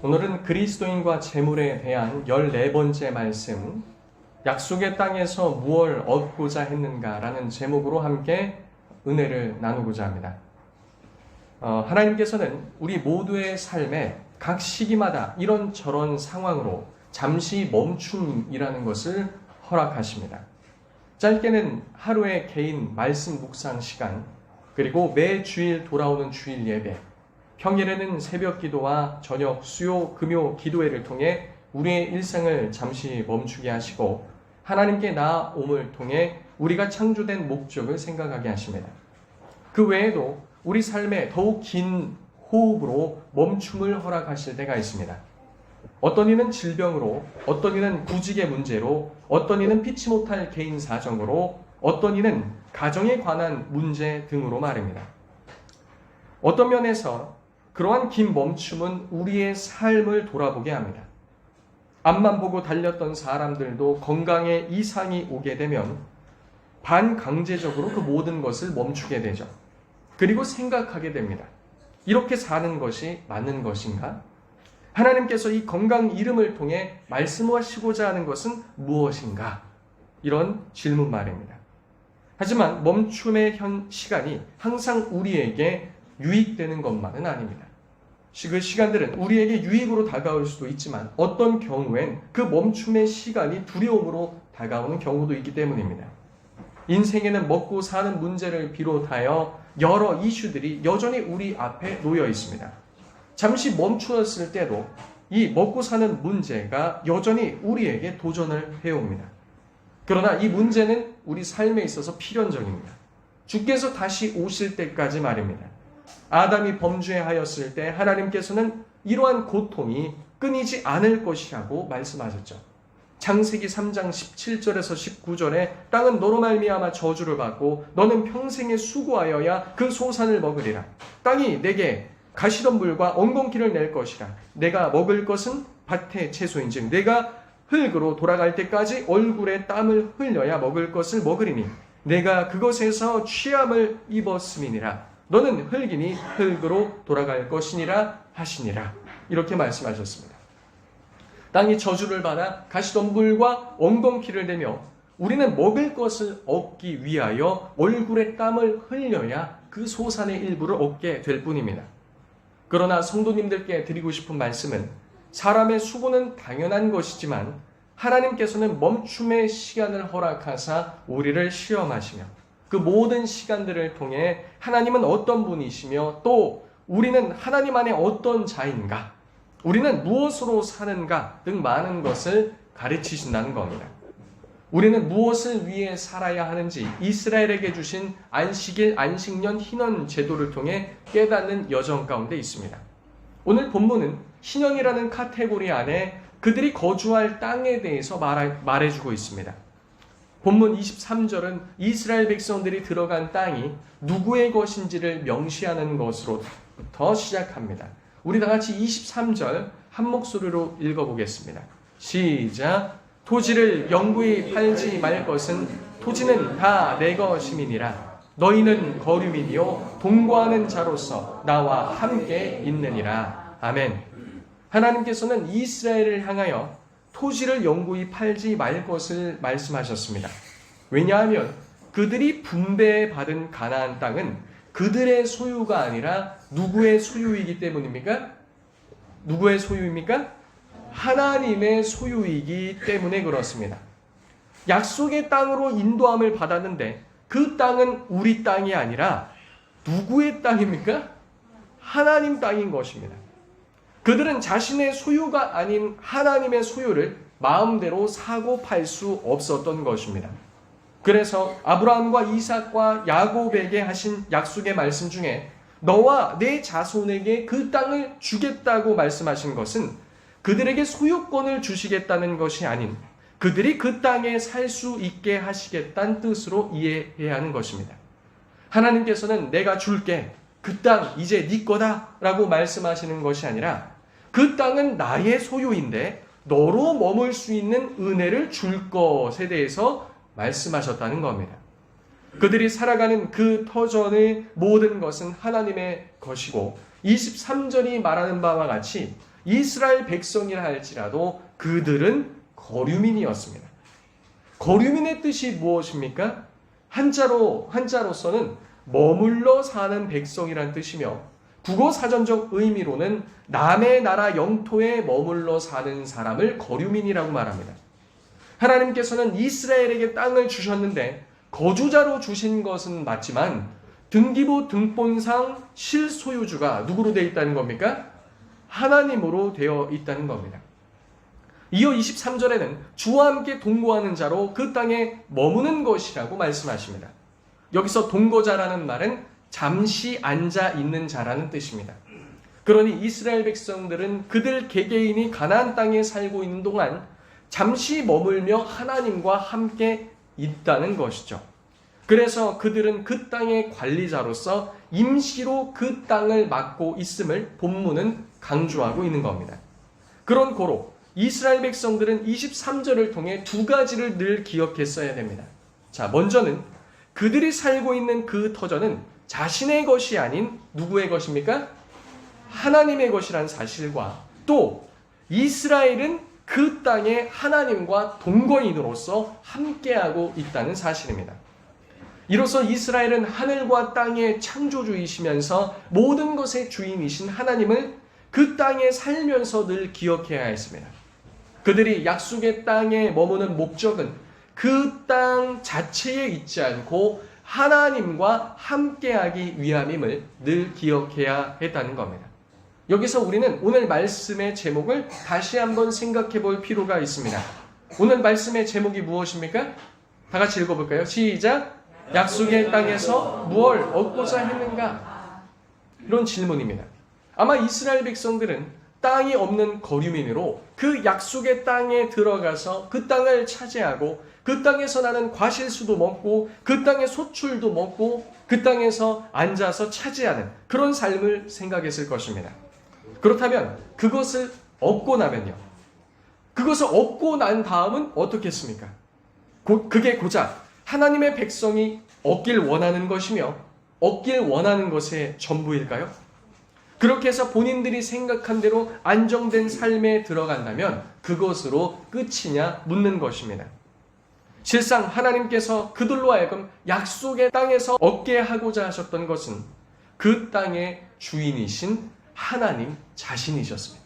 오늘은 그리스도인과 재물에 대한 14번째 말씀, 약속의 땅에서 무엇을 얻고자 했는가라는 제목으로 함께 은혜를 나누고자 합니다. 하나님께서는 우리 모두의 삶에 각 시기마다 이런저런 상황으로 잠시 멈춤이라는 것을 허락하십니다. 짧게는 하루의 개인 말씀 묵상 시간, 그리고 매 주일 돌아오는 주일 예배, 평일에는 새벽 기도와 저녁 수요 금요 기도회를 통해 우리의 일상을 잠시 멈추게 하시고 하나님께 나아옴을 통해 우리가 창조된 목적을 생각하게 하십니다. 그 외에도 우리 삶에 더욱 긴 호흡으로 멈춤을 허락하실 때가 있습니다. 어떤 이는 질병으로, 어떤 이는 구직의 문제로, 어떤 이는 피치 못할 개인 사정으로, 어떤 이는 가정에 관한 문제 등으로 말입니다. 어떤 면에서 그러한 긴 멈춤은 우리의 삶을 돌아보게 합니다. 앞만 보고 달렸던 사람들도 건강에 이상이 오게 되면 반강제적으로 그 모든 것을 멈추게 되죠. 그리고 생각하게 됩니다. 이렇게 사는 것이 맞는 것인가? 하나님께서 이 건강 이름을 통해 말씀하시고자 하는 것은 무엇인가? 이런 질문 말입니다. 하지만 멈춤의 시간이 항상 우리에게 유익되는 것만은 아닙니다. 그 시간들은 우리에게 유익으로 다가올 수도 있지만 어떤 경우엔 그 멈춤의 시간이 두려움으로 다가오는 경우도 있기 때문입니다. 인생에는 먹고 사는 문제를 비롯하여 여러 이슈들이 여전히 우리 앞에 놓여 있습니다. 잠시 멈추었을 때도 이 먹고 사는 문제가 여전히 우리에게 도전을 해옵니다. 그러나 이 문제는 우리 삶에 있어서 필연적입니다. 주께서 다시 오실 때까지 말입니다. 아담이 범죄하였을 때 하나님께서는 이러한 고통이 끊이지 않을 것이라고 말씀하셨죠. 창세기 3장 17절에서 19절에 땅은 너로 말미암아 저주를 받고 너는 평생에 수고하여야 그 소산을 먹으리라. 땅이 내게 가시덤불과 엉겅퀴를 낼 것이라. 내가 먹을 것은 밭의 채소인즉 내가 흙으로 돌아갈 때까지 얼굴에 땀을 흘려야 먹을 것을 먹으리니 내가 그것에서 취함을 입었음이니라. 너는 흙이니 흙으로 돌아갈 것이니라 하시니라. 이렇게 말씀하셨습니다. 땅이 저주를 받아 가시덤불과 엉겅퀴를 내며 우리는 먹을 것을 얻기 위하여 얼굴에 땀을 흘려야 그 소산의 일부를 얻게 될 뿐입니다. 그러나 성도님들께 드리고 싶은 말씀은 사람의 수고는 당연한 것이지만 하나님께서는 멈춤의 시간을 허락하사 우리를 시험하시며 그 모든 시간들을 통해 하나님은 어떤 분이시며 또 우리는 하나님 안에 어떤 자인가, 우리는 무엇으로 사는가 등 많은 것을 가르치신다는 겁니다. 우리는 무엇을 위해 살아야 하는지 이스라엘에게 주신 안식일, 안식년, 희년 제도를 통해 깨닫는 여정 가운데 있습니다. 오늘 본문은 희년이라는 카테고리 안에 그들이 거주할 땅에 대해서 말해주고 있습니다. 본문 23절은 이스라엘 백성들이 들어간 땅이 누구의 것인지를 명시하는 것으로부터 시작합니다. 우리 다 같이 23절 한 목소리로 읽어보겠습니다. 시작. 토지를 영구히 팔지 말 것은 토지는 다 내 것임이니라. 너희는 거류민이요 동거하는 자로서 나와 함께 있느니라. 아멘. 하나님께서는 이스라엘을 향하여 토지를 영구히 팔지 말 것을 말씀하셨습니다. 왜냐하면 그들이 분배받은 가나안 땅은 그들의 소유가 아니라 누구의 소유이기 때문입니까? 누구의 소유입니까? 하나님의 소유이기 때문에 그렇습니다. 약속의 땅으로 인도함을 받았는데 그 땅은 우리 땅이 아니라 누구의 땅입니까? 하나님 땅인 것입니다. 그들은 자신의 소유가 아닌 하나님의 소유를 마음대로 사고 팔 수 없었던 것입니다. 그래서 아브라함과 이삭과 야곱에게 하신 약속의 말씀 중에 너와 내 자손에게 그 땅을 주겠다고 말씀하신 것은 그들에게 소유권을 주시겠다는 것이 아닌 그들이 그 땅에 살 수 있게 하시겠다는 뜻으로 이해해야 하는 것입니다. 하나님께서는 내가 줄게, 그 땅 이제 네 거다 라고 말씀하시는 것이 아니라 그 땅은 나의 소유인데 너로 머물 수 있는 은혜를 줄 것에 대해서 말씀하셨다는 겁니다. 그들이 살아가는 그 터전의 모든 것은 하나님의 것이고 23절이 말하는 바와 같이 이스라엘 백성이라 할지라도 그들은 거류민이었습니다. 거류민의 뜻이 무엇입니까? 한자로서는 머물러 사는 백성이란 뜻이며 국어 사전적 의미로는 남의 나라 영토에 머물러 사는 사람을 거류민이라고 말합니다. 하나님께서는 이스라엘에게 땅을 주셨는데 거주자로 주신 것은 맞지만 등기부 등본상 실소유주가 누구로 되어 있다는 겁니까? 하나님으로 되어 있다는 겁니다. 이어 23절에는 주와 함께 동거하는 자로 그 땅에 머무는 것이라고 말씀하십니다. 여기서 동거자라는 말은 잠시 앉아 있는 자라는 뜻입니다. 그러니 이스라엘 백성들은 그들 개개인이 가나안 땅에 살고 있는 동안 잠시 머물며 하나님과 함께 있다는 것이죠. 그래서 그들은 그 땅의 관리자로서 임시로 그 땅을 맡고 있음을 본문은 강조하고 있는 겁니다. 그런 고로 이스라엘 백성들은 23절을 통해 두 가지를 늘 기억했어야 됩니다. 자, 먼저는 그들이 살고 있는 그 터전은 자신의 것이 아닌 누구의 것입니까? 하나님의 것이라는 사실과 또 이스라엘은 그 땅에 하나님과 동거인으로서 함께하고 있다는 사실입니다. 이로써 이스라엘은 하늘과 땅의 창조주이시면서 모든 것의 주인이신 하나님을 그 땅에 살면서 늘 기억해야 했습니다. 그들이 약속의 땅에 머무는 목적은 그 땅 자체에 있지 않고 하나님과 함께하기 위함임을 늘 기억해야 했다는 겁니다. 여기서 우리는 오늘 말씀의 제목을 다시 한번 생각해 볼 필요가 있습니다. 오늘 말씀의 제목이 무엇입니까? 다 같이 읽어볼까요? 시작! 약속의 땅에서 무엇을 얻고자 했는가? 이런 질문입니다. 아마 이스라엘 백성들은 땅이 없는 거류민으로 그 약속의 땅에 들어가서 그 땅을 차지하고 그 땅에서 나는 과실수도 먹고 그 땅의 소출도 먹고 그 땅에서 앉아서 차지하는 그런 삶을 생각했을 것입니다. 그렇다면 그것을 얻고 나면요. 그것을 얻고 난 다음은 어떻겠습니까? 그게 고작 하나님의 백성이 얻길 원하는 것이며 얻길 원하는 것의 전부일까요? 그렇게 해서 본인들이 생각한 대로 안정된 삶에 들어간다면 그것으로 끝이냐 묻는 것입니다. 실상 하나님께서 그들로 하여금 약속의 땅에서 얻게 하고자 하셨던 것은 그 땅의 주인이신 하나님 자신이셨습니다.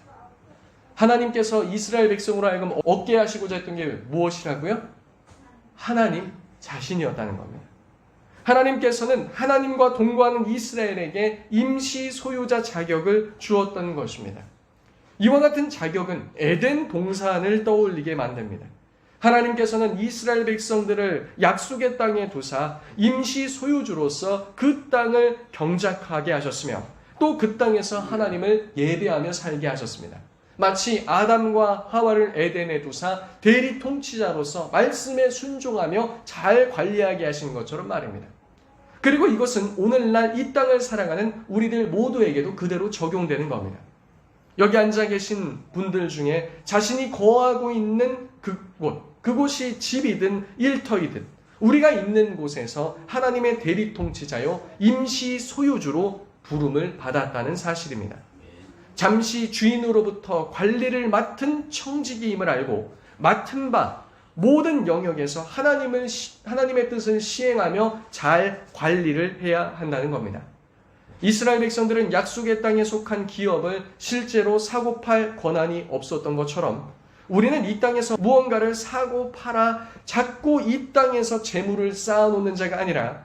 하나님께서 이스라엘 백성으로 하여금 얻게 하시고자 했던 게 무엇이라고요? 하나님 자신이었다는 겁니다. 하나님께서는 하나님과 동거하는 이스라엘에게 임시 소유자 자격을 주었던 것입니다. 이와 같은 자격은 에덴 동산을 떠올리게 만듭니다. 하나님께서는 이스라엘 백성들을 약속의 땅에 두사 임시 소유주로서 그 땅을 경작하게 하셨으며 또 그 땅에서 하나님을 예배하며 살게 하셨습니다. 마치 아담과 하와를 에덴에 두사 대리 통치자로서 말씀에 순종하며 잘 관리하게 하신 것처럼 말입니다. 그리고 이것은 오늘날 이 땅을 살아가는 우리들 모두에게도 그대로 적용되는 겁니다. 여기 앉아 계신 분들 중에 자신이 거하고 있는 그곳이 집이든 일터이든 우리가 있는 곳에서 하나님의 대리 통치자요 임시 소유주로 부름을 받았다는 사실입니다. 잠시 주인으로부터 관리를 맡은 청지기임을 알고 맡은 바 모든 영역에서 하나님의 뜻을 시행하며 잘 관리를 해야 한다는 겁니다. 이스라엘 백성들은 약속의 땅에 속한 기업을 실제로 사고 팔 권한이 없었던 것처럼 우리는 이 땅에서 무언가를 사고 팔아 자꾸 이 땅에서 재물을 쌓아놓는 자가 아니라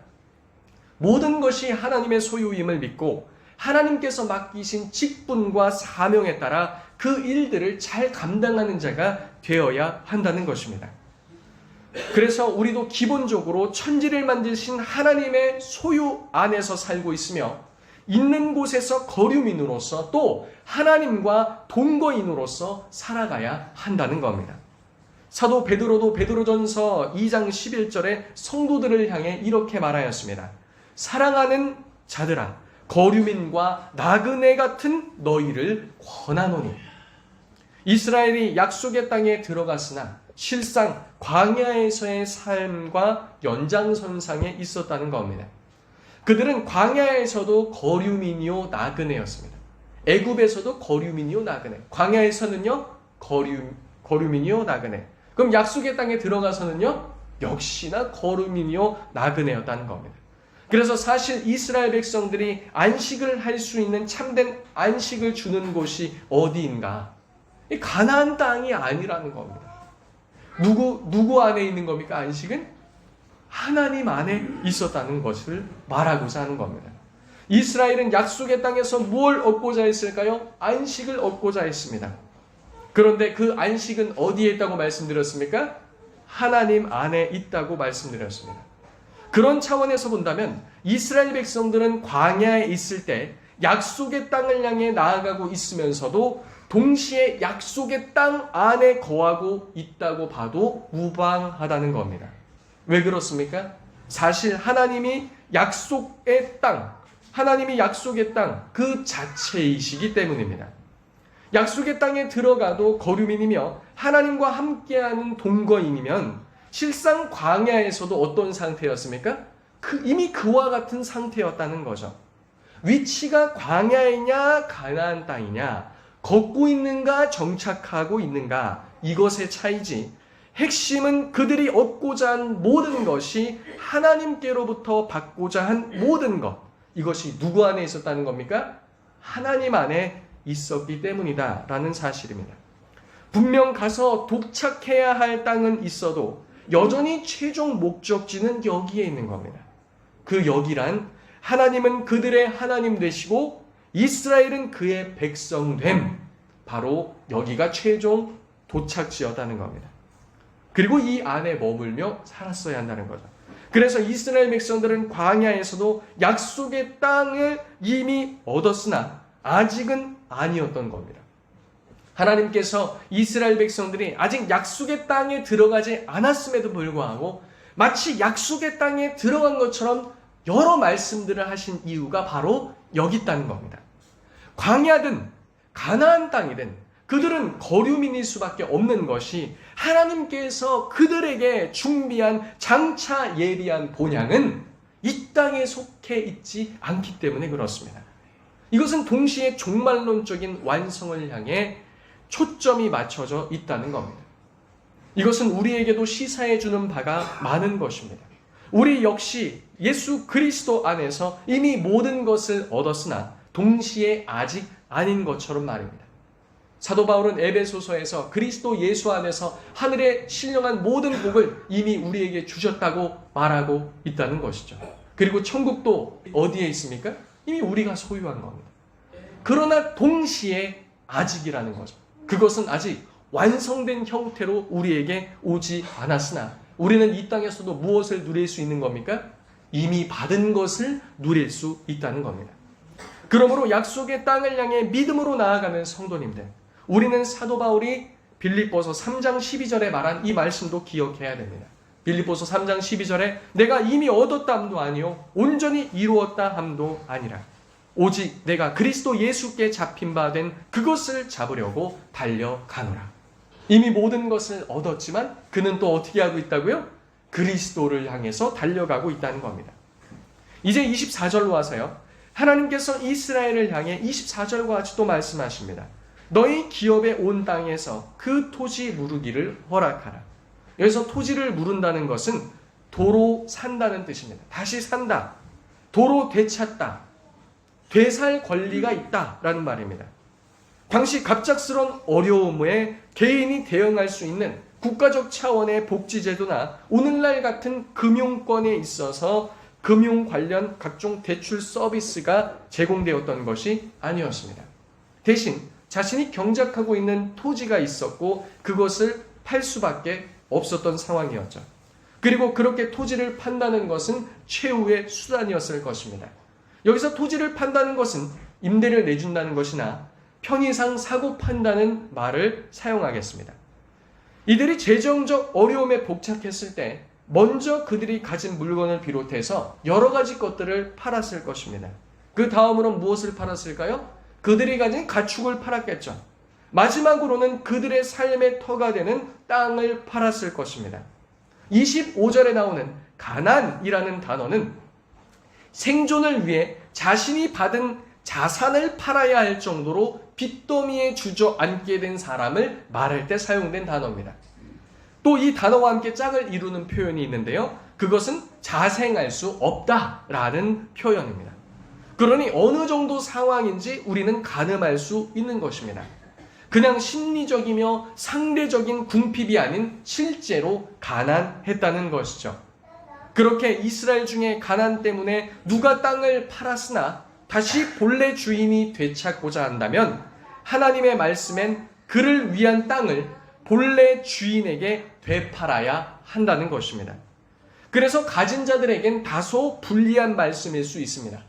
모든 것이 하나님의 소유임을 믿고 하나님께서 맡기신 직분과 사명에 따라 그 일들을 잘 감당하는 자가 되어야 한다는 것입니다. 그래서 우리도 기본적으로 천지를 만드신 하나님의 소유 안에서 살고 있으며 있는 곳에서 거류민으로서 또 하나님과 동거인으로서 살아가야 한다는 겁니다. 사도 베드로도 베드로전서 2장 11절에 성도들을 향해 이렇게 말하였습니다. 사랑하는 자들아 거류민과 나그네 같은 너희를 권하노니. 이스라엘이 약속의 땅에 들어갔으나 실상 광야에서의 삶과 연장선상에 있었다는 겁니다. 그들은 광야에서도 거류민이요 나그네였습니다. 애굽에서도 거류민이요 나그네, 광야에서는요 거류민이요 나그네. 그럼 약속의 땅에 들어가서는요 역시나 거류민이요 나그네였다는 겁니다. 그래서 사실 이스라엘 백성들이 안식을 할 수 있는 참된 안식을 주는 곳이 어디인가? 이 가나안 땅이 아니라는 겁니다. 누구 안에 있는 겁니까? 안식은 하나님 안에 있었다는 것을 말하고자 하는 겁니다. 이스라엘은 약속의 땅에서 뭘 얻고자 했을까요? 안식을 얻고자 했습니다. 그런데 그 안식은 어디에 있다고 말씀드렸습니까? 하나님 안에 있다고 말씀드렸습니다. 그런 차원에서 본다면 이스라엘 백성들은 광야에 있을 때 약속의 땅을 향해 나아가고 있으면서도 동시에 약속의 땅 안에 거하고 있다고 봐도 무방하다는 겁니다. 왜 그렇습니까? 사실 하나님이 약속의 땅 그 자체이시기 때문입니다. 약속의 땅에 들어가도 거류민이며 하나님과 함께하는 동거인이면 실상 광야에서도 어떤 상태였습니까? 이미 그와 같은 상태였다는 거죠. 위치가 광야이냐 가나안 땅이냐, 걷고 있는가 정착하고 있는가, 이것의 차이지 핵심은 그들이 얻고자 한 모든 것이 하나님께로부터 받고자 한 모든 것, 이것이 누구 안에 있었다는 겁니까? 하나님 안에 있었기 때문이다 라는 사실입니다. 분명 가서 도착해야 할 땅은 있어도 여전히 최종 목적지는 여기에 있는 겁니다. 그 여기란 하나님은 그들의 하나님 되시고 이스라엘은 그의 백성됨, 바로 여기가 최종 도착지였다는 겁니다. 그리고 이 안에 머물며 살았어야 한다는 거죠. 그래서 이스라엘 백성들은 광야에서도 약속의 땅을 이미 얻었으나 아직은 아니었던 겁니다. 하나님께서 이스라엘 백성들이 아직 약속의 땅에 들어가지 않았음에도 불구하고 마치 약속의 땅에 들어간 것처럼 여러 말씀들을 하신 이유가 바로 여기 있다는 겁니다. 광야든 가나안 땅이든 그들은 거류민일 수밖에 없는 것이 하나님께서 그들에게 준비한 장차 예비한 본향은 이 땅에 속해 있지 않기 때문에 그렇습니다. 이것은 동시에 종말론적인 완성을 향해 초점이 맞춰져 있다는 겁니다. 이것은 우리에게도 시사해주는 바가 많은 것입니다. 우리 역시 예수 그리스도 안에서 이미 모든 것을 얻었으나 동시에 아직 아닌 것처럼 말입니다. 사도 바울은 에베소서에서 그리스도 예수 안에서 하늘에 신령한 모든 복을 이미 우리에게 주셨다고 말하고 있다는 것이죠. 그리고 천국도 어디에 있습니까? 이미 우리가 소유한 겁니다. 그러나 동시에 아직이라는 거죠. 그것은 아직 완성된 형태로 우리에게 오지 않았으나 우리는 이 땅에서도 무엇을 누릴 수 있는 겁니까? 이미 받은 것을 누릴 수 있다는 겁니다. 그러므로 약속의 땅을 향해 믿음으로 나아가는 성도님들, 우리는 사도 바울이 빌립보서 3장 12절에 말한 이 말씀도 기억해야 됩니다. 빌립보서 3장 12절에 내가 이미 얻었다 함도 아니요 온전히 이루었다 함도 아니라 오직 내가 그리스도 예수께 잡힌 바 된 그것을 잡으려고 달려가노라. 이미 모든 것을 얻었지만 그는 또 어떻게 하고 있다고요? 그리스도를 향해서 달려가고 있다는 겁니다. 이제 24절로 와서요. 하나님께서 이스라엘을 향해 24절과 같이 또 말씀하십니다. 너희 기업에 온 땅에서 그 토지 무르기를 허락하라. 여기서 토지를 무른다는 것은 도로 산다는 뜻입니다. 다시 산다. 도로 되찾다. 되살 권리가 있다라는 말입니다. 당시 갑작스러운 어려움에 개인이 대응할 수 있는 국가적 차원의 복지제도나 오늘날 같은 금융권에 있어서 금융 관련 각종 대출 서비스가 제공되었던 것이 아니었습니다. 대신 자신이 경작하고 있는 토지가 있었고 그것을 팔 수밖에 없었던 상황이었죠. 그리고 그렇게 토지를 판다는 것은 최후의 수단이었을 것입니다. 여기서 토지를 판다는 것은 임대를 내준다는 것이나 편의상 사고 판다는 말을 사용하겠습니다. 이들이 재정적 어려움에 복착했을 때 먼저 그들이 가진 물건을 비롯해서 여러 가지 것들을 팔았을 것입니다. 그 다음으로 무엇을 팔았을까요? 그들이 가진 가축을 팔았겠죠. 마지막으로는 그들의 삶의 터가 되는 땅을 팔았을 것입니다. 25절에 나오는 가난이라는 단어는 생존을 위해 자신이 받은 자산을 팔아야 할 정도로 빚더미에 주저앉게 된 사람을 말할 때 사용된 단어입니다. 또 이 단어와 함께 짝을 이루는 표현이 있는데요. 그것은 자생할 수 없다라는 표현입니다. 그러니 어느 정도 상황인지 우리는 가늠할 수 있는 것입니다. 그냥 심리적이며 상대적인 궁핍이 아닌 실제로 가난했다는 것이죠. 그렇게 이스라엘 중에 가난 때문에 누가 땅을 팔았으나 다시 본래 주인이 되찾고자 한다면 하나님의 말씀엔 그를 위한 땅을 본래 주인에게 되팔아야 한다는 것입니다. 그래서 가진 자들에겐 다소 불리한 말씀일 수 있습니다.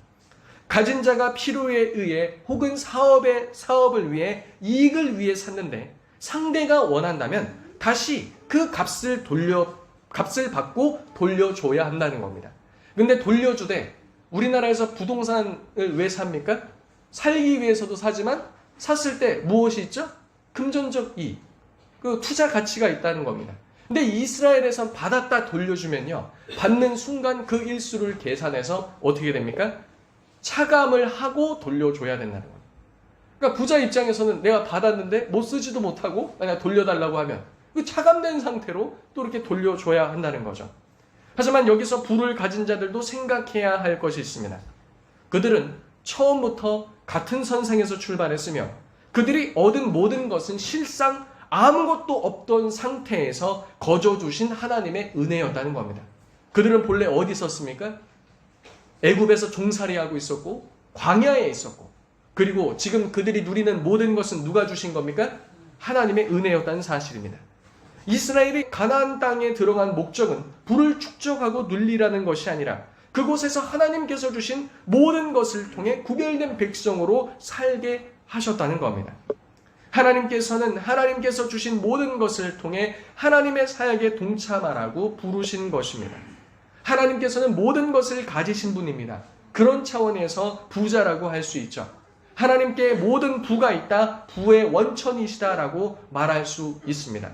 가진 자가 필요에 의해 혹은 사업을 위해 이익을 위해 샀는데 상대가 원한다면 다시 그 값을 받고 돌려줘야 한다는 겁니다. 근데 돌려주되 우리나라에서 부동산을 왜 삽니까? 살기 위해서도 사지만 샀을 때 무엇이 있죠? 금전적 이익, 그 투자 가치가 있다는 겁니다. 근데 이스라엘에선 받았다 돌려주면요, 받는 순간 그 일수를 계산해서 어떻게 됩니까? 차감을 하고 돌려줘야 된다는 거예요. 그러니까 부자 입장에서는 내가 받았는데 못 쓰지도 못하고 그냥 돌려달라고 하면 그 차감된 상태로 또 이렇게 돌려줘야 한다는 거죠. 하지만 여기서 부를 가진 자들도 생각해야 할 것이 있습니다. 그들은 처음부터 같은 선상에서 출발했으며 그들이 얻은 모든 것은 실상 아무것도 없던 상태에서 거저주신 하나님의 은혜였다는 겁니다. 그들은 본래 어디 있었습니까? 애굽에서 종살이하고 있었고 광야에 있었고, 그리고 지금 그들이 누리는 모든 것은 누가 주신 겁니까? 하나님의 은혜였다는 사실입니다. 이스라엘이 가나안 땅에 들어간 목적은 부를 축적하고 눌리라는 것이 아니라 그곳에서 하나님께서 주신 모든 것을 통해 구별된 백성으로 살게 하셨다는 겁니다. 하나님께서는 하나님께서 주신 모든 것을 통해 하나님의 사역에 동참하라고 부르신 것입니다. 하나님께서는 모든 것을 가지신 분입니다. 그런 차원에서 부자라고 할 수 있죠. 하나님께 모든 부가 있다, 부의 원천이시다라고 말할 수 있습니다.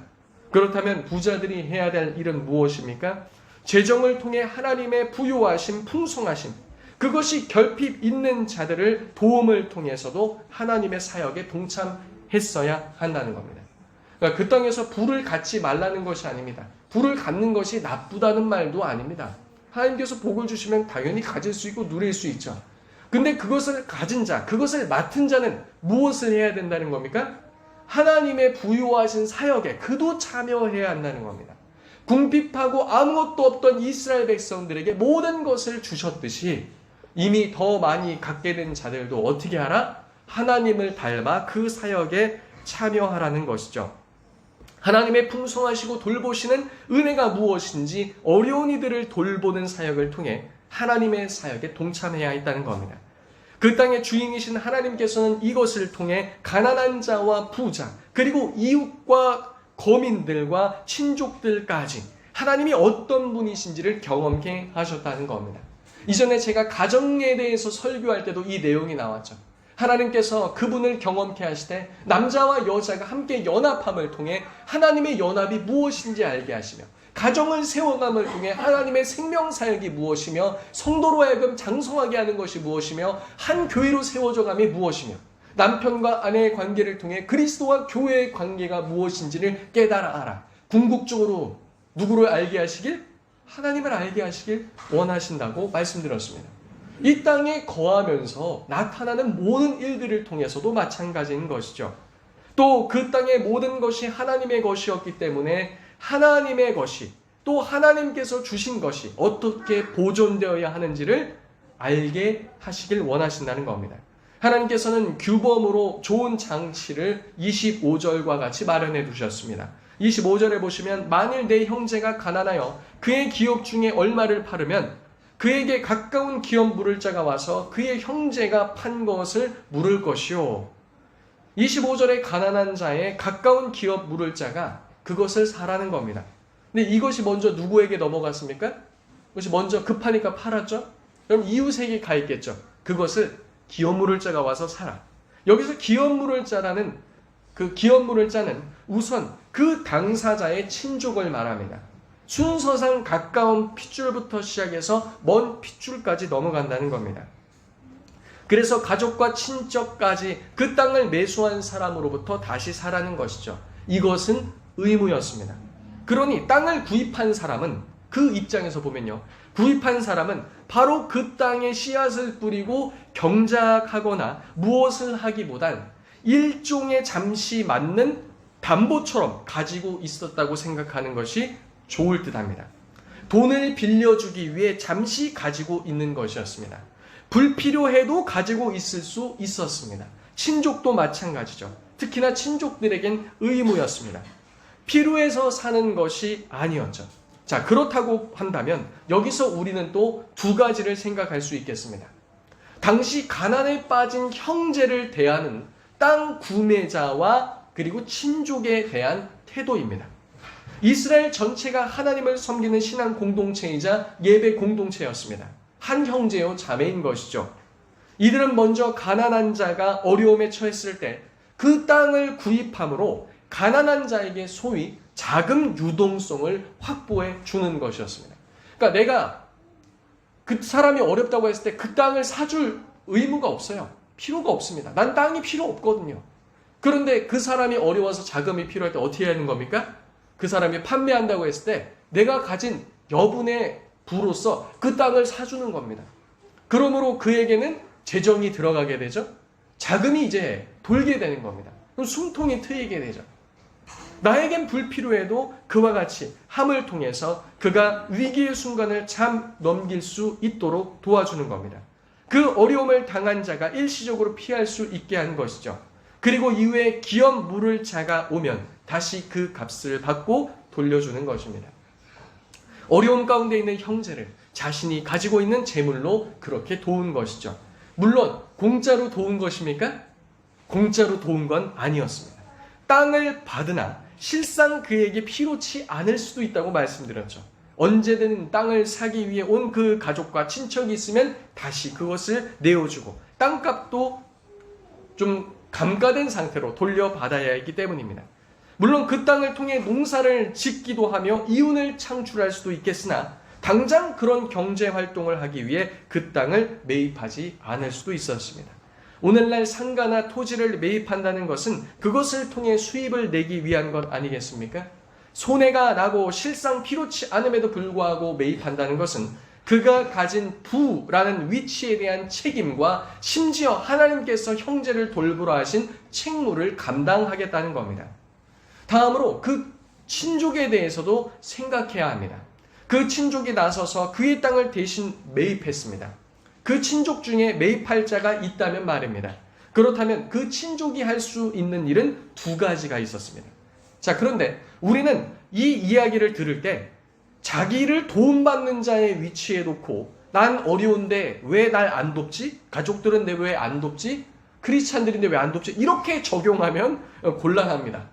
그렇다면 부자들이 해야 될 일은 무엇입니까? 재정을 통해 하나님의 부유하심, 풍성하심, 그것이 결핍 있는 자들을 도움을 통해서도 하나님의 사역에 동참했어야 한다는 겁니다. 그러니까 그 땅에서 부를 갖지 말라는 것이 아닙니다. 부를 갖는 것이 나쁘다는 말도 아닙니다. 하나님께서 복을 주시면 당연히 가질 수 있고 누릴 수 있죠. 근데 그것을 가진 자, 그것을 맡은 자는 무엇을 해야 된다는 겁니까? 하나님의 부유하신 사역에 그도 참여해야 한다는 겁니다. 궁핍하고 아무것도 없던 이스라엘 백성들에게 모든 것을 주셨듯이 이미 더 많이 갖게 된 자들도 어떻게 하라? 하나님을 닮아 그 사역에 참여하라는 것이죠. 하나님의 풍성하시고 돌보시는 은혜가 무엇인지 어려운 이들을 돌보는 사역을 통해 하나님의 사역에 동참해야 했다는 겁니다. 그 땅의 주인이신 하나님께서는 이것을 통해 가난한 자와 부자, 그리고 이웃과 거민들과 친족들까지 하나님이 어떤 분이신지를 경험케 하셨다는 겁니다. 이전에 제가 가정에 대해서 설교할 때도 이 내용이 나왔죠. 하나님께서 그분을 경험케 하시되 남자와 여자가 함께 연합함을 통해 하나님의 연합이 무엇인지 알게 하시며, 가정을 세워감을 통해 하나님의 생명사역이 무엇이며, 성도로 하여금 장성하게 하는 것이 무엇이며, 한 교회로 세워져감이 무엇이며, 남편과 아내의 관계를 통해 그리스도와 교회의 관계가 무엇인지를 깨달아 알아. 궁극적으로 누구를 알게 하시길? 하나님을 알게 하시길 원하신다고 말씀드렸습니다. 이 땅에 거하면서 나타나는 모든 일들을 통해서도 마찬가지인 것이죠. 또 그 땅의 모든 것이 하나님의 것이었기 때문에 하나님의 것이, 또 하나님께서 주신 것이 어떻게 보존되어야 하는지를 알게 하시길 원하신다는 겁니다. 하나님께서는 규범으로 좋은 장치를 25절과 같이 마련해 두셨습니다. 25절에 보시면 만일 내 형제가 가난하여 그의 기업 중에 얼마를 팔으면 그에게 가까운 기업 물을 자가 와서 그의 형제가 판 것을 물을 것이요. 25절에 가난한 자의 가까운 기업 물을 자가 그것을 사라는 겁니다. 근데 이것이 먼저 누구에게 넘어갔습니까? 그것이 먼저 급하니까 팔았죠? 그럼 이웃에게 가 있겠죠. 그것을 기업 물을 자가 와서 사라. 여기서 기업 물을 자라는 그 기업 물을 자는 우선 그 당사자의 친족을 말합니다. 순서상 가까운 핏줄부터 시작해서 먼 핏줄까지 넘어간다는 겁니다. 그래서 가족과 친척까지 그 땅을 매수한 사람으로부터 다시 사라는 것이죠. 이것은 의무였습니다. 그러니 땅을 구입한 사람은, 그 입장에서 보면요, 구입한 사람은 바로 그 땅에 씨앗을 뿌리고 경작하거나 무엇을 하기보단 일종의 잠시 맞는 담보처럼 가지고 있었다고 생각하는 것이 좋을 듯합니다. 돈을 빌려주기 위해 잠시 가지고 있는 것이었습니다. 불필요해도 가지고 있을 수 있었습니다. 친족도 마찬가지죠. 특히나 친족들에겐 의무였습니다. 필요해서 사는 것이 아니었죠. 자, 그렇다고 한다면 여기서 우리는 또 두 가지를 생각할 수 있겠습니다. 당시 가난에 빠진 형제를 대하는 땅 구매자와 그리고 친족에 대한 태도입니다. 이스라엘 전체가 하나님을 섬기는 신앙 공동체이자 예배 공동체였습니다. 한 형제요 자매인 것이죠. 이들은 먼저 가난한 자가 어려움에 처했을 때 그 땅을 구입함으로 가난한 자에게 소위 자금 유동성을 확보해 주는 것이었습니다. 그러니까 내가 그 사람이 어렵다고 했을 때 그 땅을 사줄 의무가 없어요. 필요가 없습니다. 난 땅이 필요 없거든요. 그런데 그 사람이 어려워서 자금이 필요할 때 어떻게 하는 겁니까? 그 사람이 판매한다고 했을 때 내가 가진 여분의 부로서 그 땅을 사주는 겁니다. 그러므로 그에게는 재정이 들어가게 되죠. 자금이 이제 돌게 되는 겁니다. 그럼 숨통이 트이게 되죠. 나에겐 불필요해도 그와 같이 함을 통해서 그가 위기의 순간을 참 넘길 수 있도록 도와주는 겁니다. 그 어려움을 당한 자가 일시적으로 피할 수 있게 한 것이죠. 그리고 이후에 기업 물을 자가 오면 다시 그 값을 받고 돌려주는 것입니다. 어려움 가운데 있는 형제를 자신이 가지고 있는 재물로 그렇게 도운 것이죠. 물론 공짜로 도운 것입니까? 공짜로 도운 건 아니었습니다. 땅을 받으나 실상 그에게 필요치 않을 수도 있다고 말씀드렸죠. 언제든 땅을 사기 위해 온 그 가족과 친척이 있으면 다시 그것을 내어주고 땅값도 좀 감가된 상태로 돌려받아야 했기 때문입니다. 물론 그 땅을 통해 농사를 짓기도 하며 이윤을 창출할 수도 있겠으나 당장 그런 경제 활동을 하기 위해 그 땅을 매입하지 않을 수도 있었습니다. 오늘날 상가나 토지를 매입한다는 것은 그것을 통해 수입을 내기 위한 것 아니겠습니까? 손해가 나고 실상 필요치 않음에도 불구하고 매입한다는 것은 그가 가진 부라는 위치에 대한 책임과 심지어 하나님께서 형제를 돌보라 하신 책무를 감당하겠다는 겁니다. 다음으로 그 친족에 대해서도 생각해야 합니다. 그 친족이 나서서 그의 땅을 대신 매입했습니다. 그 친족 중에 매입할 자가 있다면 말입니다. 그렇다면 그 친족이 할 수 있는 일은 두 가지가 있었습니다. 자, 그런데 우리는 이 이야기를 들을 때 자기를 도움받는 자의 위치에 놓고 난 어려운데 왜 날 안 돕지? 가족들은 내 왜 안 돕지? 크리스찬들인데 왜 안 돕지? 이렇게 적용하면 곤란합니다.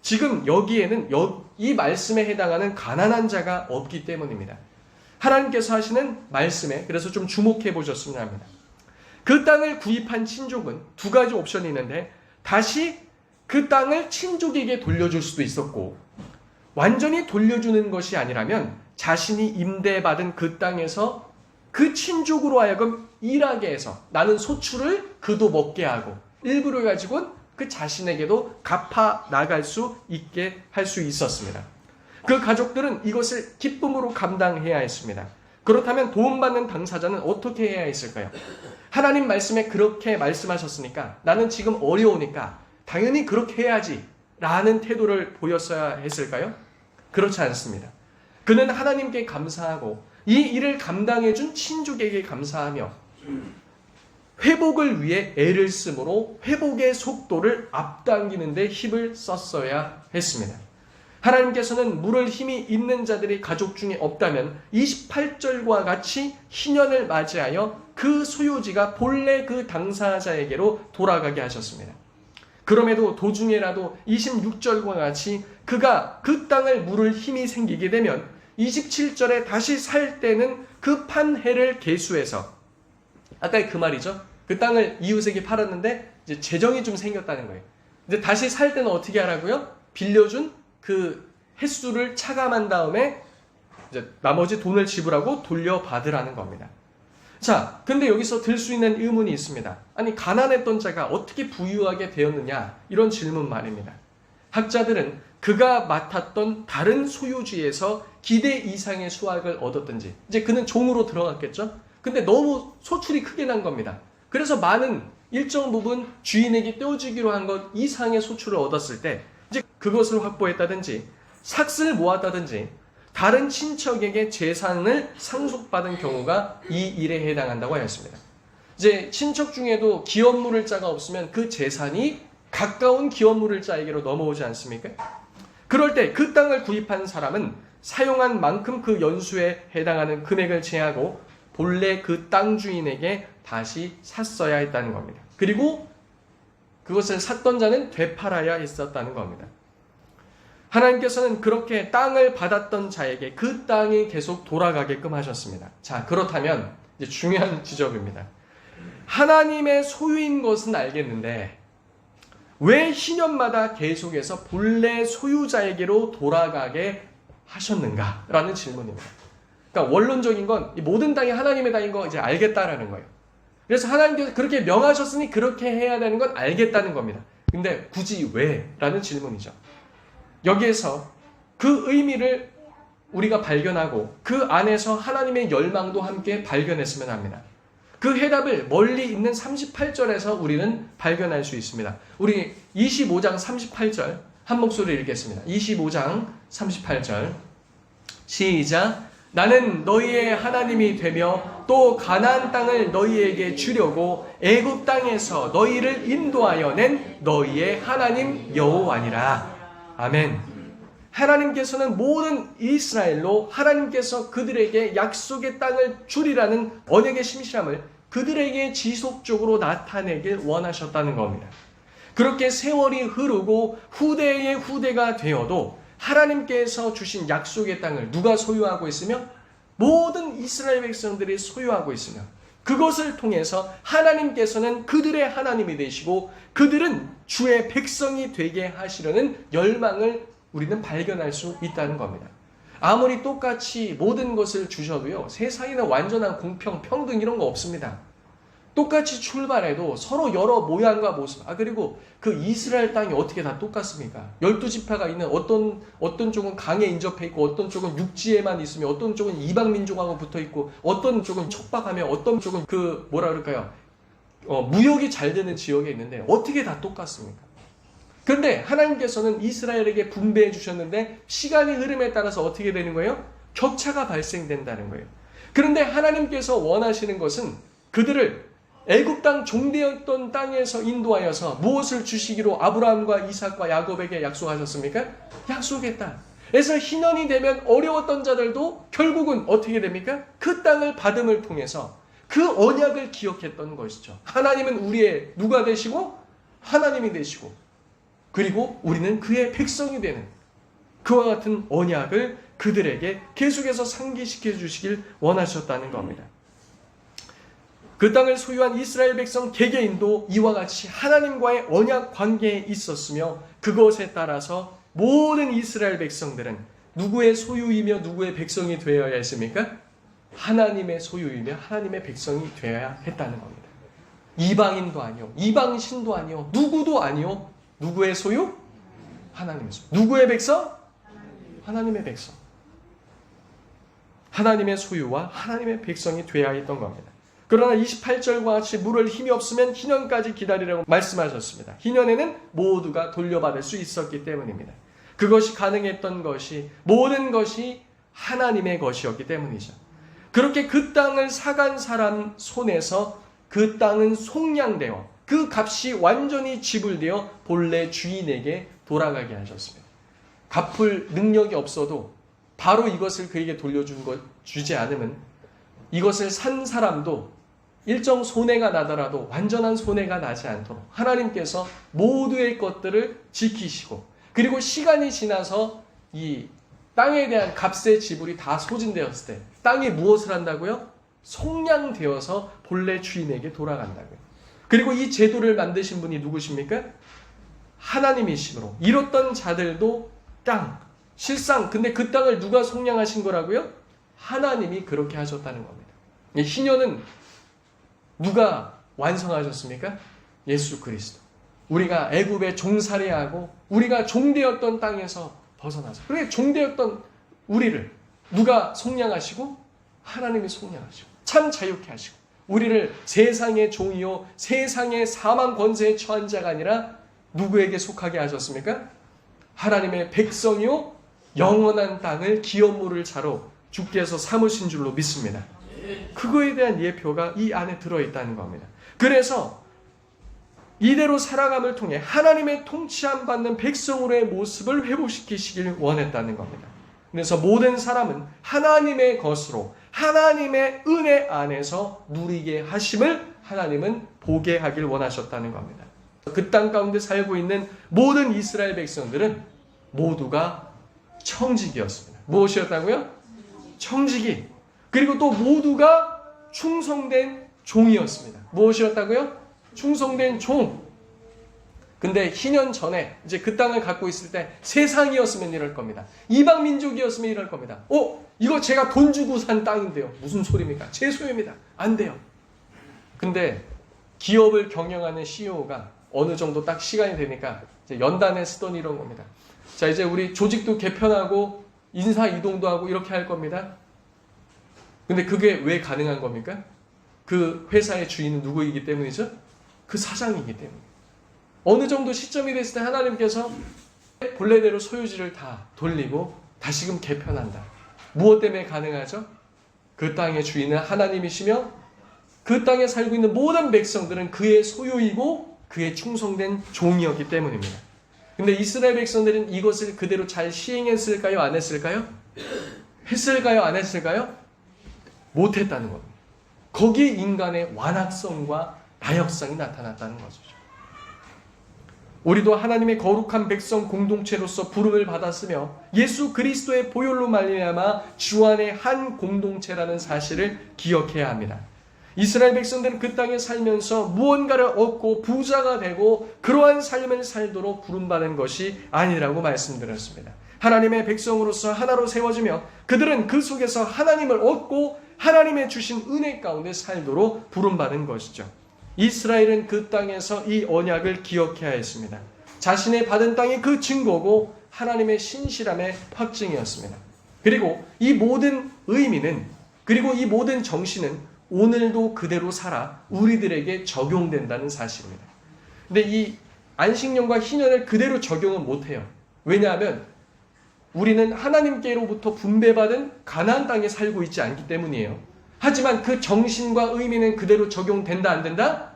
지금 여기에는 이 말씀에 해당하는 가난한 자가 없기 때문입니다. 하나님께서 하시는 말씀에 그래서 좀 주목해 보셨으면 합니다. 그 땅을 구입한 친족은 두 가지 옵션이 있는데 다시 그 땅을 친족에게 돌려줄 수도 있었고 완전히 돌려주는 것이 아니라면 자신이 임대받은 그 땅에서 그 친족으로 하여금 일하게 해서 나는 소출을 그도 먹게 하고 일부를 가지고는 그 자신에게도 갚아 나갈 수 있게 할 수 있었습니다. 그 가족들은 이것을 기쁨으로 감당해야 했습니다. 그렇다면 도움받는 당사자는 어떻게 해야 했을까요? 하나님 말씀에 그렇게 말씀하셨으니까 나는 지금 어려우니까 당연히 그렇게 해야지 라는 태도를 보였어야 했을까요? 그렇지 않습니다. 그는 하나님께 감사하고 이 일을 감당해준 친족에게 감사하며 회복을 위해 애를 쓰므로 회복의 속도를 앞당기는 데 힘을 썼어야 했습니다. 하나님께서는 물을 힘이 있는 자들이 가족 중에 없다면 28절과 같이 희년을 맞이하여 그 소유지가 본래 그 당사자에게로 돌아가게 하셨습니다. 그럼에도 도중에라도 26절과 같이 그가 그 땅을 물을 힘이 생기게 되면 27절에 다시 살 때는 그 판 해를 계수해서 아까 그 말이죠. 그 땅을 이웃에게 팔았는데 이제 재정이 좀 생겼다는 거예요. 이제 다시 살 때는 어떻게 하라고요? 빌려준 그 횟수를 차감한 다음에 이제 나머지 돈을 지불하고 돌려받으라는 겁니다. 자, 근데 여기서 들 수 있는 의문이 있습니다. 아니, 가난했던 자가 어떻게 부유하게 되었느냐? 이런 질문 말입니다. 학자들은 그가 맡았던 다른 소유지에서 기대 이상의 수확을 얻었든지, 이제 그는 종으로 들어갔겠죠? 근데 너무 소출이 크게 난 겁니다. 그래서 많은 일정 부분 주인에게 떼어주기로 한 것 이상의 소출을 얻었을 때, 이제 그것을 확보했다든지, 삭슬을 모았다든지, 다른 친척에게 재산을 상속받은 경우가 이 일에 해당한다고 하였습니다. 이제 친척 중에도 기업물을 자가 없으면 그 재산이 가까운 기업물을 자에게로 넘어오지 않습니까? 그럴 때 그 땅을 구입한 사람은 사용한 만큼 그 연수에 해당하는 금액을 제하고 본래 그 땅 주인에게 다시 샀어야 했다는 겁니다. 그리고 그것을 샀던 자는 되팔아야 했었다는 겁니다. 하나님께서는 그렇게 땅을 받았던 자에게 그 땅이 계속 돌아가게끔 하셨습니다. 자, 그렇다면 이제 중요한 지적입니다. 하나님의 소유인 것은 알겠는데 왜 희년마다 계속해서 본래 소유자에게로 돌아가게 하셨는가라는 질문입니다. 그러니까 원론적인 건 이 모든 땅이 하나님의 땅인 거 이제 알겠다라는 거예요. 그래서 하나님께서 그렇게 명하셨으니 그렇게 해야 되는 건 알겠다는 겁니다. 근데 굳이 왜? 라는 질문이죠. 여기에서 그 의미를 우리가 발견하고 그 안에서 하나님의 열망도 함께 발견했으면 합니다. 그 해답을 멀리 있는 38절에서 우리는 발견할 수 있습니다. 우리 25장 38절 한 목소리 읽겠습니다. 25장 38절 시작. 나는 너희의 하나님이 되며 또 가나안 땅을 너희에게 주려고 애굽 땅에서 너희를 인도하여 낸 너희의 하나님 여호와니라. 아멘. 하나님께서는 모든 이스라엘로 하나님께서 그들에게 약속의 땅을 주리라는 언약의 신실함을 그들에게 지속적으로 나타내길 원하셨다는 겁니다. 그렇게 세월이 흐르고 후대의 후대가 되어도 하나님께서 주신 약속의 땅을 누가 소유하고 있으며 모든 이스라엘 백성들이 소유하고 있으며 그것을 통해서 하나님께서는 그들의 하나님이 되시고 그들은 주의 백성이 되게 하시려는 열망을 우리는 발견할 수 있다는 겁니다. 아무리 똑같이 모든 것을 주셔도요, 세상에는 완전한 공평, 평등 이런 거 없습니다. 똑같이 출발해도 서로 여러 모양과 모습, 그리고 그 이스라엘 땅이 어떻게 다 똑같습니까? 12지파가 있는 어떤 쪽은 강에 인접해 있고, 어떤 쪽은 육지에만 있으며, 어떤 쪽은 이방민족하고 붙어 있고, 어떤 쪽은 척박하며, 어떤 쪽은 무역이 잘 되는 지역에 있는데, 어떻게 다 똑같습니까? 그런데 하나님께서는 이스라엘에게 분배해 주셨는데, 시간이 흐름에 따라서 어떻게 되는 거예요? 격차가 발생된다는 거예요. 그런데 하나님께서 원하시는 것은 그들을 애굽 땅 종되었던 땅에서 인도하여서 무엇을 주시기로 아브라함과 이삭과 야곱에게 약속하셨습니까? 약속했다. 그래서 희년이 되면 어려웠던 자들도 결국은 어떻게 됩니까? 그 땅을 받음을 통해서 그 언약을 기억했던 것이죠. 하나님은 우리의 누가 되시고 하나님이 되시고 그리고 우리는 그의 백성이 되는 그와 같은 언약을 그들에게 계속해서 상기시켜 주시길 원하셨다는 겁니다. 그 땅을 소유한 이스라엘 백성 개개인도 이와 같이 하나님과의 언약 관계에 있었으며 그것에 따라서 모든 이스라엘 백성들은 누구의 소유이며 누구의 백성이 되어야 했습니까? 하나님의 소유이며 하나님의 백성이 되어야 했다는 겁니다. 이방인도 아니요, 이방신도 아니요, 누구도 아니요. 누구의 소유? 하나님의 소유. 누구의 백성? 하나님의 백성. 하나님의 소유와 하나님의 백성이 되어야 했던 겁니다. 그러나 28절과 같이 물을 힘이 없으면 희년까지 기다리라고 말씀하셨습니다. 희년에는 모두가 돌려받을 수 있었기 때문입니다. 그것이 가능했던 것이 모든 것이 하나님의 것이었기 때문이죠. 그렇게 그 땅을 사간 사람 손에서 그 땅은 속량되어 그 값이 완전히 지불되어 본래 주인에게 돌아가게 하셨습니다. 갚을 능력이 없어도 바로 이것을 그에게 주지 않으면 이것을 산 사람도 일정 손해가 나더라도 완전한 손해가 나지 않도록 하나님께서 모두의 것들을 지키시고 그리고 시간이 지나서 이 땅에 대한 값의 지불이 다 소진되었을 때 땅이 무엇을 한다고요? 속량되어서 본래 주인에게 돌아간다고요. 그리고 이 제도를 만드신 분이 누구십니까? 하나님이시므로 잃었던 자들도 실상 근데 그 땅을 누가 속량하신 거라고요? 하나님이 그렇게 하셨다는 겁니다. 희년은 누가 완성하셨습니까? 예수 그리스도. 우리가 애굽에 종살이하고 우리가 종되었던 땅에서 벗어나서, 그렇게 종되었던 우리를 누가 속량하시고? 하나님이 속량하시고 참 자유케 하시고, 우리를 세상의 종이요 세상의 사망 권세에 처한 자가 아니라 누구에게 속하게 하셨습니까? 하나님의 백성이요 영원한 땅을 기업 물을 자로 주께서 삼으신 줄로 믿습니다. 그거에 대한 예표가 이 안에 들어있다는 겁니다. 그래서 이대로 살아감을 통해 하나님의 통치함 받는 백성으로의 모습을 회복시키시길 원했다는 겁니다. 그래서 모든 사람은 하나님의 것으로 하나님의 은혜 안에서 누리게 하심을 하나님은 보게 하길 원하셨다는 겁니다. 그 땅 가운데 살고 있는 모든 이스라엘 백성들은 모두가 청직이었습니다. 무엇이었다고요? 청직이. 그리고 또 모두가 충성된 종이었습니다. 무엇이었다고요? 충성된 종. 근데 희년 전에 이제 그 땅을 갖고 있을 때 세상이었으면 이럴 겁니다. 이방 민족이었으면 이럴 겁니다. 이거 제가 돈 주고 산 땅인데요. 무슨 소리입니까? 제 소유입니다. 안 돼요. 근데 기업을 경영하는 CEO가 어느 정도 딱 시간이 되니까 이제 연단에 쓰던 이런 겁니다. 자, 이제 우리 조직도 개편하고 인사 이동도 하고 이렇게 할 겁니다. 근데 그게 왜 가능한 겁니까? 그 회사의 주인은 누구이기 때문이죠? 그 사장이기 때문에. 어느 정도 시점이 됐을 때 하나님께서 본래대로 소유지를 다 돌리고 다시금 개편한다. 무엇 때문에 가능하죠? 그 땅의 주인은 하나님이시며 그 땅에 살고 있는 모든 백성들은 그의 소유이고 그의 충성된 종이었기 때문입니다. 근데 이스라엘 백성들은 이것을 그대로 잘 시행했을까요? 안 했을까요? 했을까요? 안 했을까요? 못했다는 겁니다. 거기에 인간의 완악성과 나역성이 나타났다는 거죠. 우리도 하나님의 거룩한 백성 공동체로서 부름을 받았으며 예수 그리스도의 보혈로 말미암아 주 안의 한 공동체라는 사실을 기억해야 합니다. 이스라엘 백성들은 그 땅에 살면서 무언가를 얻고 부자가 되고 그러한 삶을 살도록 부름받은 것이 아니라고 말씀드렸습니다. 하나님의 백성으로서 하나로 세워지며 그들은 그 속에서 하나님을 얻고 하나님의 주신 은혜 가운데 살도록 부름받은 것이죠. 이스라엘은 그 땅에서 이 언약을 기억해야 했습니다. 자신의 받은 땅이 그 증거고 하나님의 신실함의 확증이었습니다. 그리고 이 모든 의미는, 그리고 이 모든 정신은 오늘도 그대로 살아 우리들에게 적용된다는 사실입니다. 근데 이 안식년과 희년을 그대로 적용은 못해요. 왜냐하면 우리는 하나님께로부터 분배받은 가나안 땅에 살고 있지 않기 때문이에요. 하지만 그 정신과 의미는 그대로 적용된다 안 된다?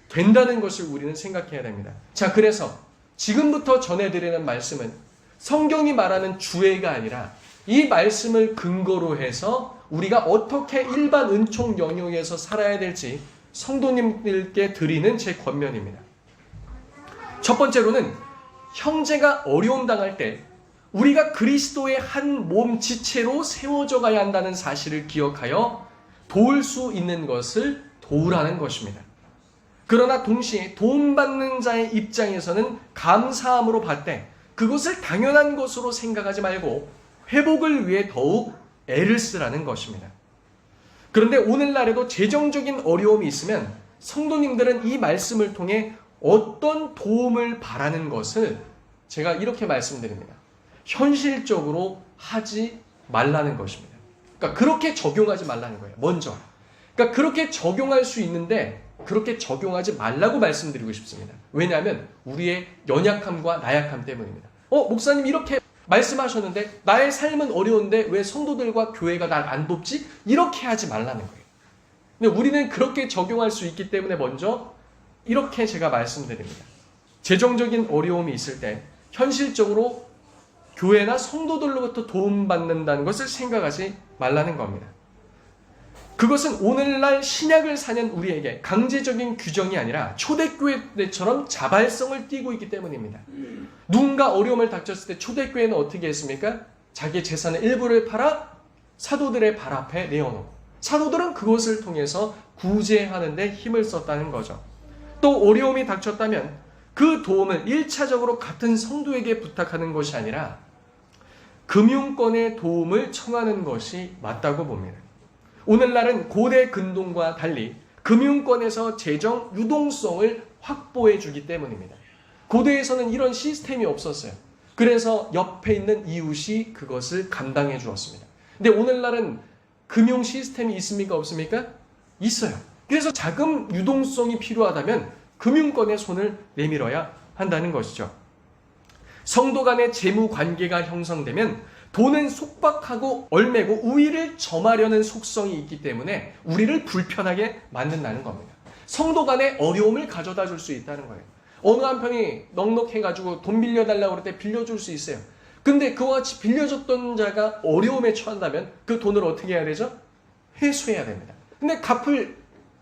된다는 것을 우리는 생각해야 됩니다. 자, 그래서 지금부터 전해드리는 말씀은 성경이 말하는 주애가 아니라 이 말씀을 근거로 해서 우리가 어떻게 일반 은총 영역에서 살아야 될지 성도님들께 드리는 제 권면입니다. 첫 번째로는 형제가 어려움 당할 때 우리가 그리스도의 한 몸 지체로 세워져 가야 한다는 사실을 기억하여 도울 수 있는 것을 도우라는 것입니다. 그러나 동시에 도움받는 자의 입장에서는 감사함으로 받되 그것을 당연한 것으로 생각하지 말고 회복을 위해 더욱 애를 쓰라는 것입니다. 그런데 오늘날에도 재정적인 어려움이 있으면 성도님들은 이 말씀을 통해 어떤 도움을 바라는 것을 제가 이렇게 말씀드립니다. 현실적으로 하지 말라는 것입니다. 그러니까 그렇게 적용하지 말라는 거예요. 먼저. 그러니까 그렇게 적용할 수 있는데 그렇게 적용하지 말라고 말씀드리고 싶습니다. 왜냐하면 우리의 연약함과 나약함 때문입니다. 목사님 이렇게 말씀하셨는데 나의 삶은 어려운데 왜 성도들과 교회가 날 안 돕지? 이렇게 하지 말라는 거예요. 근데 우리는 그렇게 적용할 수 있기 때문에 먼저 이렇게 제가 말씀드립니다. 재정적인 어려움이 있을 때 현실적으로 교회나 성도들로부터 도움받는다는 것을 생각하지 말라는 겁니다. 그것은 오늘날 신약을 사는 우리에게 강제적인 규정이 아니라 초대교회 때처럼 자발성을 띠고 있기 때문입니다. 누군가 어려움을 닥쳤을 때 초대교회는 어떻게 했습니까? 자기 재산의 일부를 팔아 사도들의 발 앞에 내어놓고 사도들은 그것을 통해서 구제하는 데 힘을 썼다는 거죠. 또 어려움이 닥쳤다면 그 도움을 1차적으로 같은 성도에게 부탁하는 것이 아니라 금융권의 도움을 청하는 것이 맞다고 봅니다. 오늘날은 고대 근동과 달리 금융권에서 재정 유동성을 확보해 주기 때문입니다. 고대에서는 이런 시스템이 없었어요. 그래서 옆에 있는 이웃이 그것을 감당해 주었습니다. 근데 오늘날은 금융 시스템이 있습니까? 없습니까? 있어요. 그래서 자금 유동성이 필요하다면 금융권에 손을 내밀어야 한다는 것이죠. 성도 간의 재무 관계가 형성되면 돈은 속박하고 얼매고 우위를 점하려는 속성이 있기 때문에 우리를 불편하게 만든다는 겁니다. 성도 간의 어려움을 가져다 줄 수 있다는 거예요. 어느 한편이 넉넉해가지고 돈 빌려달라고 그럴 때 빌려줄 수 있어요. 근데 그와 같이 빌려줬던 자가 어려움에 처한다면 그 돈을 어떻게 해야 되죠? 회수해야 됩니다. 근데 갚을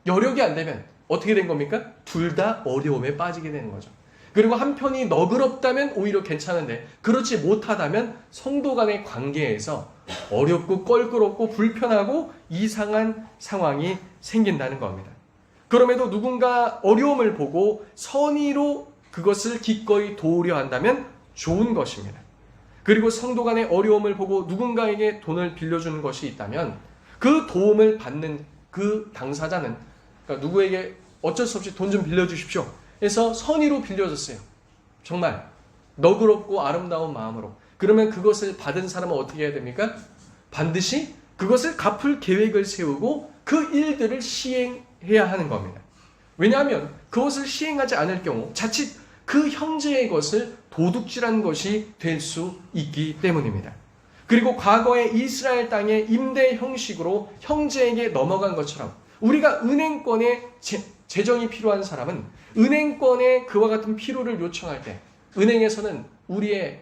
여력이 안 되면 어떻게 된 겁니까? 둘 다 어려움에 빠지게 되는 거죠. 그리고 한편이 너그럽다면 오히려 괜찮은데 그렇지 못하다면 성도 간의 관계에서 어렵고 껄끄럽고 불편하고 이상한 상황이 생긴다는 겁니다. 그럼에도 누군가 어려움을 보고 선의로 그것을 기꺼이 도우려 한다면 좋은 것입니다. 그리고 성도 간의 어려움을 보고 누군가에게 돈을 빌려주는 것이 있다면 그 도움을 받는 그 당사자는 그러니까 누구에게 어쩔 수 없이 돈 좀 빌려주십시오 해서 선의로 빌려줬어요. 정말 너그럽고 아름다운 마음으로. 그러면 그것을 받은 사람은 어떻게 해야 됩니까? 반드시 그것을 갚을 계획을 세우고 그 일들을 시행해야 하는 겁니다. 왜냐하면 그것을 시행하지 않을 경우 자칫 그 형제의 것을 도둑질한 것이 될 수 있기 때문입니다. 그리고 과거에 이스라엘 땅의 임대 형식으로 형제에게 넘어간 것처럼 우리가 은행권에 재정이 필요한 사람은 은행권에 그와 같은 필요를 요청할 때 은행에서는 우리의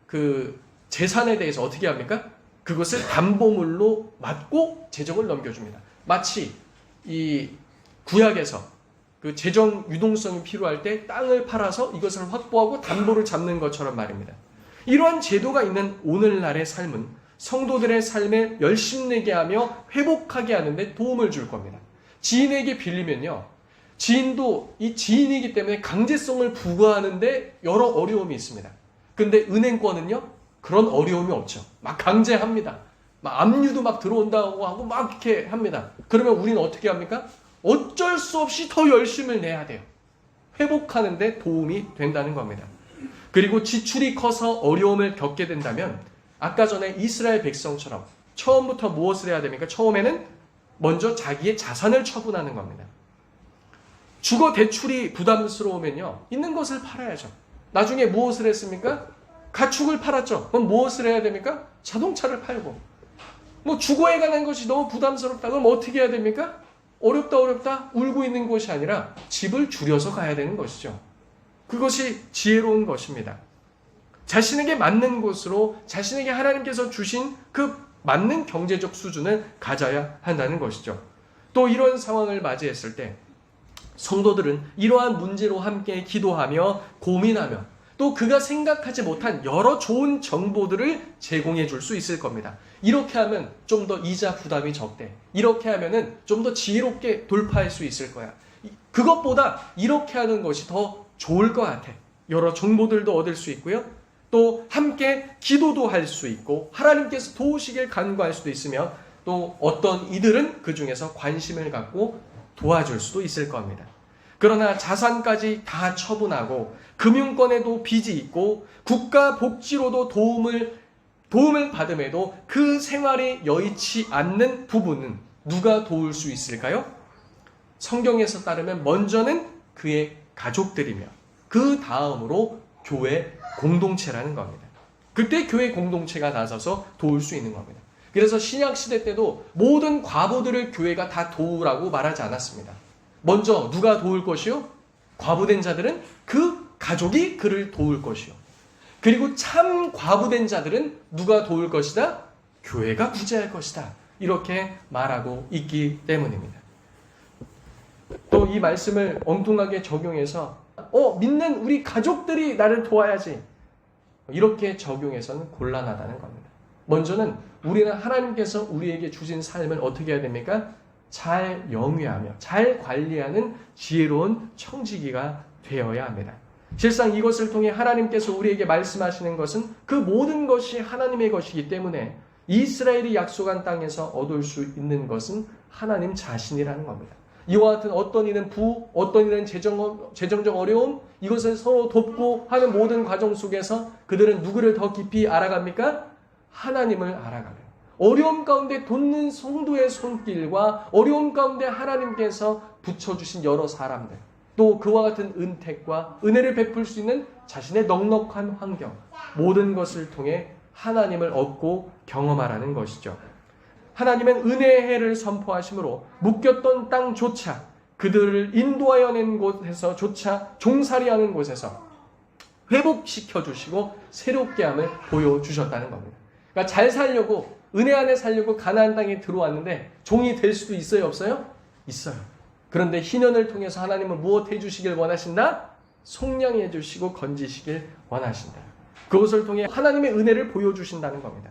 그 재산에 대해서 어떻게 합니까? 그것을 담보물로 맞고 재정을 넘겨줍니다. 마치 이 구약에서 그 재정 유동성이 필요할 때 땅을 팔아서 이것을 확보하고 담보를 잡는 것처럼 말입니다. 이러한 제도가 있는 오늘날의 삶은 성도들의 삶에 열심내게 하며 회복하게 하는데 도움을 줄 겁니다. 지인에게 빌리면요. 지인도 이 지인이기 때문에 강제성을 부과하는데 여러 어려움이 있습니다. 근데 은행권은요. 그런 어려움이 없죠. 막 강제합니다. 막 압류도 막 들어온다고 하고 막 이렇게 합니다. 그러면 우리는 어떻게 합니까? 어쩔 수 없이 더 열심을 내야 돼요. 회복하는데 도움이 된다는 겁니다. 그리고 지출이 커서 어려움을 겪게 된다면 아까 전에 이스라엘 백성처럼 처음부터 무엇을 해야 됩니까? 처음에는 먼저 자기의 자산을 처분하는 겁니다. 주거 대출이 부담스러우면요. 있는 것을 팔아야죠. 나중에 무엇을 했습니까? 가축을 팔았죠. 그럼 무엇을 해야 됩니까? 자동차를 팔고. 뭐 주거에 관한 것이 너무 부담스럽다. 그럼 어떻게 해야 됩니까? 어렵다 울고 있는 것이 아니라 집을 줄여서 가야 되는 것이죠. 그것이 지혜로운 것입니다. 자신에게 맞는 곳으로 자신에게 하나님께서 주신 그 맞는 경제적 수준을 가져야 한다는 것이죠. 또 이런 상황을 맞이했을 때 성도들은 이러한 문제로 함께 기도하며 고민하며 또 그가 생각하지 못한 여러 좋은 정보들을 제공해 줄 수 있을 겁니다. 이렇게 하면 좀 더 이자 부담이 적대. 이렇게 하면은 좀 더 지혜롭게 돌파할 수 있을 거야. 그것보다 이렇게 하는 것이 더 좋을 것 같아. 여러 정보들도 얻을 수 있고요. 또 함께 기도도 할 수 있고 하나님께서 도우시길 간구할 수도 있으며 또 어떤 이들은 그 중에서 관심을 갖고 도와줄 수도 있을 겁니다. 그러나 자산까지 다 처분하고 금융권에도 빚이 있고 국가 복지로도 도움을 받음에도 그 생활이 여의치 않는 부분은 누가 도울 수 있을까요? 성경에서 따르면 먼저는 그의 가족들이며 그 다음으로 교회 공동체라는 겁니다. 그때 교회 공동체가 나서서 도울 수 있는 겁니다. 그래서 신약시대 때도 모든 과부들을 교회가 다 도우라고 말하지 않았습니다. 먼저 누가 도울 것이요? 과부된 자들은 그 가족이 그를 도울 것이요. 그리고 참 과부된 자들은 누가 도울 것이다? 교회가 구제할 것이다. 이렇게 말하고 있기 때문입니다. 또 이 말씀을 엉뚱하게 적용해서 믿는 우리 가족들이 나를 도와야지. 이렇게 적용해서는 곤란하다는 겁니다. 먼저는 우리는 하나님께서 우리에게 주신 삶을 어떻게 해야 됩니까? 잘 영위하며 잘 관리하는 지혜로운 청지기가 되어야 합니다. 실상 이것을 통해 하나님께서 우리에게 말씀하시는 것은 그 모든 것이 하나님의 것이기 때문에 이스라엘이 약속한 땅에서 얻을 수 있는 것은 하나님 자신이라는 겁니다. 이와 같은 어떤 이는 어떤 이는 재정적 어려움, 이것을 서로 돕고 하는 모든 과정 속에서 그들은 누구를 더 깊이 알아갑니까? 하나님을 알아가요. 어려움 가운데 돕는 성도의 손길과 어려움 가운데 하나님께서 붙여주신 여러 사람들, 또 그와 같은 은택과 은혜를 베풀 수 있는 자신의 넉넉한 환경, 모든 것을 통해 하나님을 얻고 경험하라는 것이죠. 하나님은 은혜의 해를 선포하심으로 묶였던 땅조차, 그들을 인도하여 낸 곳에서조차, 종살이하는 곳에서 회복시켜 주시고 새롭게 함을 보여주셨다는 겁니다. 그러니까 잘 살려고, 은혜 안에 살려고 가나안 땅에 들어왔는데 종이 될 수도 있어요, 없어요? 있어요. 그런데 희년을 통해서 하나님은 무엇 해주시길 원하신다? 속량해 주시고 건지시길 원하신다. 그것을 통해 하나님의 은혜를 보여주신다는 겁니다.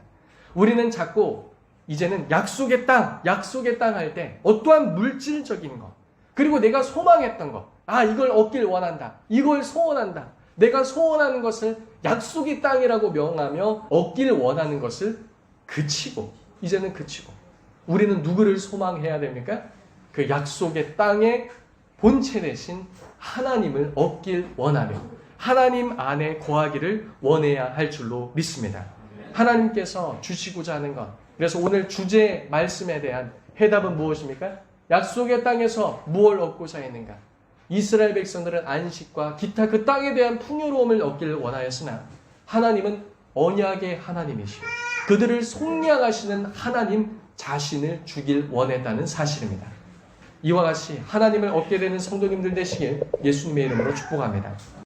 우리는 자꾸 이제는 약속의 땅 할 때 어떠한 물질적인 것, 그리고 내가 소망했던 것, 이걸 얻길 원한다, 이걸 소원한다, 내가 소원하는 것을 약속의 땅이라고 명하며 얻길 원하는 것을 이제는 그치고 우리는 누구를 소망해야 됩니까? 그 약속의 땅의 본체 되신 하나님을 얻길 원하며 하나님 안에 거하기를 원해야 할 줄로 믿습니다. 하나님께서 주시고자 하는 것, 그래서 오늘 주제 말씀에 대한 해답은 무엇입니까? 약속의 땅에서 무엇을 얻고자 했는가? 이스라엘 백성들은 안식과 기타 그 땅에 대한 풍요로움을 얻기를 원하였으나 하나님은 언약의 하나님이시오, 그들을 속량하시는 하나님 자신을 주길 원했다는 사실입니다. 이와 같이 하나님을 얻게 되는 성도님들 되시길 예수님의 이름으로 축복합니다.